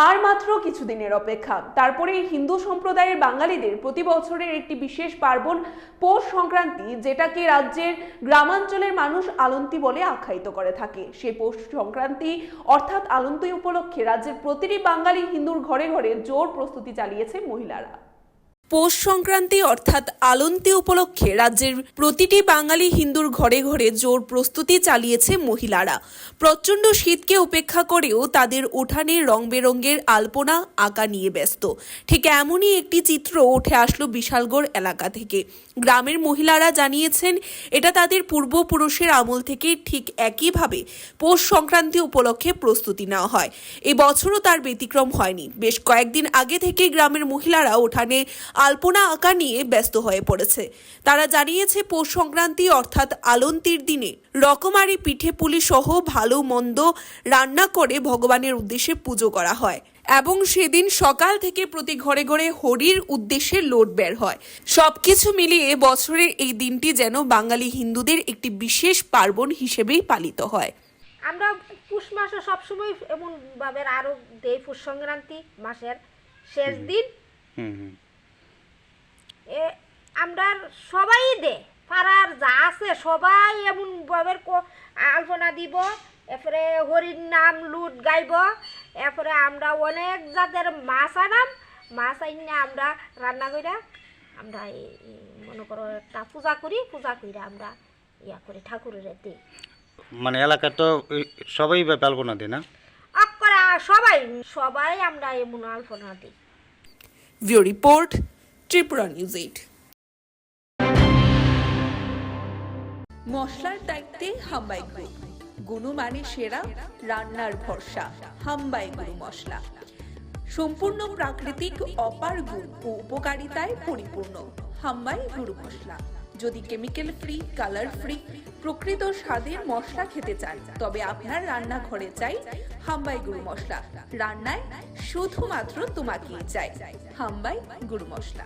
আর মাত্র কিছুদিনের অপেক্ষা, তারপরে হিন্দু সম্প্রদায়ের বাঙালিদের প্রতি বছরের একটি বিশেষ পার্বণ পৌষ সংক্রান্তি, যেটাকে রাজ্যের গ্রামাঞ্চলের মানুষ আলন্তি বলে আখ্যায়িত করে থাকে। সেই পৌষ সংক্রান্তি অর্থাৎ আলন্তি উপলক্ষে রাজ্যের প্রতিটি বাঙালি হিন্দুর ঘরে ঘরে জোর প্রস্তুতি চালিয়েছে মহিলারা। পৌষ সংক্রান্তি অর্থাৎ আলন্তি উপলক্ষে রাজ্যের প্রতিটি বাঙালি হিন্দুর ঘরে ঘরে জোর প্রস্তুতি চালিয়েছে মহিলারা। প্রচণ্ড শীতকে উপেক্ষা করেও তাদের উঠানে রং বেরঙের আলপনা আঁকা নিয়ে ব্যস্ত। ঠিক এমনই একটি চিত্র উঠে আসলো বিশালগড় এলাকা থেকে। গ্রামের মহিলারা জানিয়েছেন, এটা তাদের পূর্বপুরুষের আমল থেকে ঠিক একইভাবে পৌষ সংক্রান্তি উপলক্ষে প্রস্তুতি নেওয়া হয়। এবছরও তার ব্যতিক্রম হয়নি। বেশ কয়েকদিন আগে থেকে গ্রামের মহিলারা উঠানে আলপনা আঁকা নিয়ে ব্যস্ত হয়ে পড়েছে। তারা জানিয়েছে, পৌষ সংক্রান্তি অর্থাৎ আলন্তির দিনে রকমারি পিঠে পুলি সহ ভালো মন্দ রান্না করে ভগবানের উদ্দেশ্যে পুজো করা হয় এবং সেদিন সকাল থেকে প্রতি ঘরে ঘরে হরির উদ্দেশ্যে লোড বের হয়। সবকিছু মিলিয়ে বছরের এই দিনটি যেন বাঙালি হিন্দুদের একটি বিশেষ পার্বণ হিসেবেই পালিত হয়। আমরা পুষ মাসে সবসময় এমন ভাবে আরো দেই, পুষ সংক্রান্তি মাসের শেষ দিন আমরা সবাই দে পাড়ার যা আছে সবাই এমন ভাবে আলপনা দিব, এরপরে হরির নাম লুট গাইব, এরপরে আমরা অনেক জাতের মাছ আনাম, মাছ আইনে আমরা রান্না কইরা আমরা মনে করো একটা পূজা করি, পূজা কইরা আমরা ইয়া করি ঠাকুরের দিই। মানে এলাকা তো সবাই আলপনা দেয় না? সবাই সবাই আমরা এমন আলপনা দিই। View report, Tripura news 8। মশলার দায়িত্বে হাম্বাই গ্রুপ, গুণমানে সেরা, রান্নার ভরসা। হাম্বাই গুরু মশলা সম্পূর্ণ প্রাকৃতিক, অপার গুণ ও উপকারিতায় পরিপূর্ণ। হাম্বাই গুরু মশলা। যদি কেমিক্যাল ফ্রি, কালার ফ্রি, প্রকৃত স্বাদের মশলা খেতে চান, তবে আপনার রান্নাঘরে চাই হাম্বাই গুরু মশলা। রান্নায় শুধুমাত্র তোমাকেই চাই হাম্বাই গুরু মশলা।